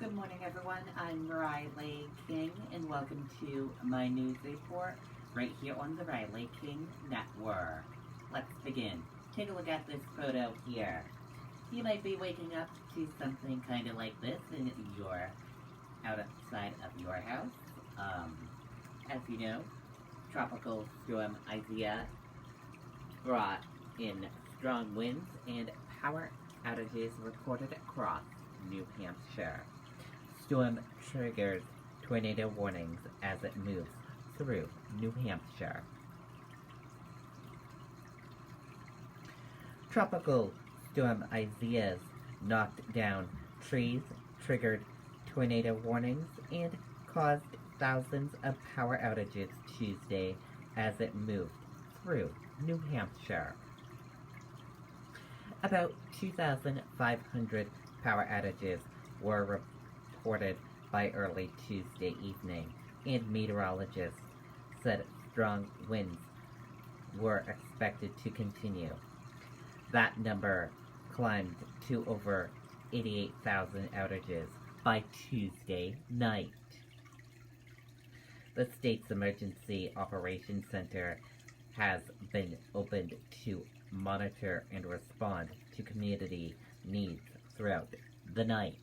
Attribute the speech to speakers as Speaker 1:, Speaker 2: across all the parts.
Speaker 1: Good morning, everyone. I'm Riley King, and welcome to my news report right here on the Riley King Network. Let's begin. Take a look at this photo here. You might be waking up to something kind of like this in your outside of your house. As you know, Tropical Storm Isaias brought in strong winds and power outages reported across New Hampshire. Storm triggers tornado warnings as it moves through New Hampshire. Tropical Storm Isaias knocked down trees, triggered tornado warnings, and caused thousands of power outages Tuesday as it moved through New Hampshire. About 2,500 power outages were reported by early Tuesday evening, and meteorologists said strong winds were expected to continue. That number climbed to over 88,000 outages by Tuesday night. The state's Emergency Operations Center has been opened to monitor and respond to community needs throughout the night.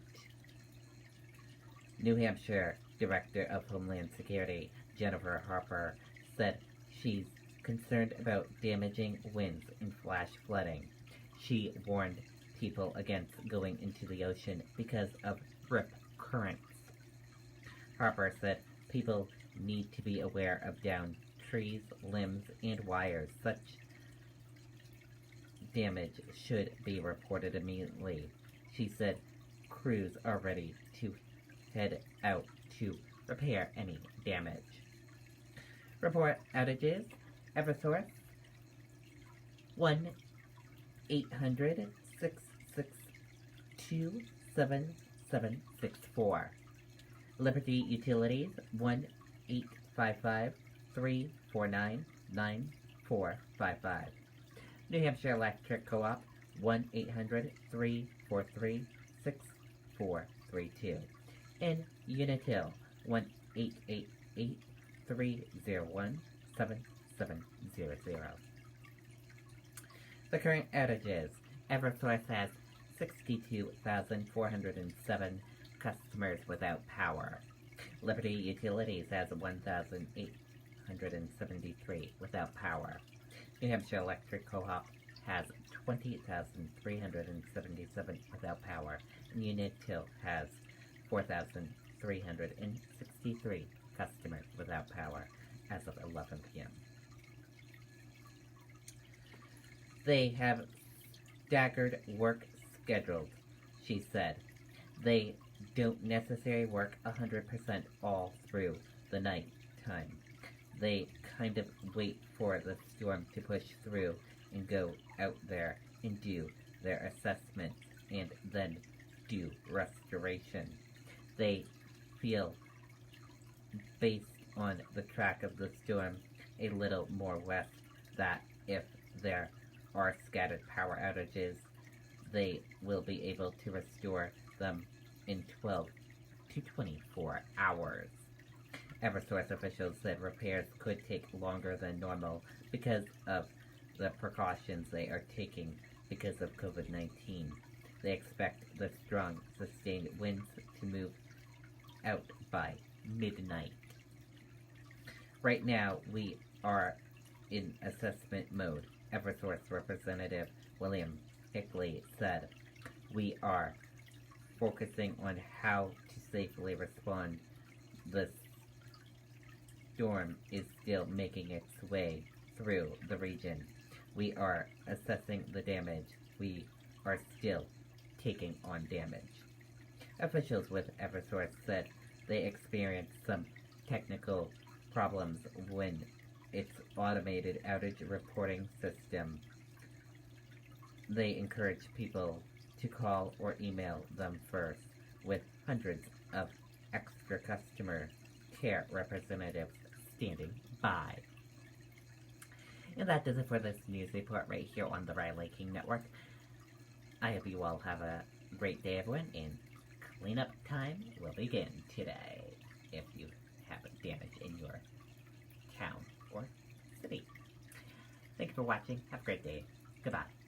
Speaker 1: New Hampshire Director of Homeland Security Jennifer Harper said she's concerned about damaging winds and flash flooding. She warned people against going into the ocean because of rip currents. Harper said people need to be aware of downed trees, limbs, and wires. Such damage should be reported immediately. She said crews are ready to head out to repair any damage. Report outages. Eversource 1-800-662-7764. Liberty Utilities 1-855-349-9455. New Hampshire Electric Co-op 1-800-343-6432. And Unitil 1-888-301-7700. The current outages. Eversource has 62,407 customers without power. Liberty Utilities has 1,873 without power. New Hampshire Electric Co-op has 20,377 without power, and Unitil has 4,363 customers without power as of 11 p.m. They have staggered work scheduled, she said. They don't necessarily work 100% all through the night time. They kind of wait for the storm to push through and go out there and do their assessment and then do restoration. They feel, based on the track of the storm, a little more west, that if there are scattered power outages, they will be able to restore them in 12 to 24 hours. Eversource officials said repairs could take longer than normal because of the precautions they are taking because of COVID-19. They expect the strong, sustained winds to move out by midnight. Right now, we are in assessment mode, Eversource Representative William Hickley said. We are focusing on how to safely respond. The storm is still making its way through the region. We are assessing the damage. We are still taking on damage. Officials with Eversource said they experienced some technical problems when its automated outage reporting system. They encourage people to call or email them first, with hundreds of extra customer care representatives standing by. And that does it for this news report right here on the Riley King Network. I hope you all have a great day, everyone, and Cleanup time will begin today if you have damage in your town or city. Thank you for watching. Have a great day. Goodbye.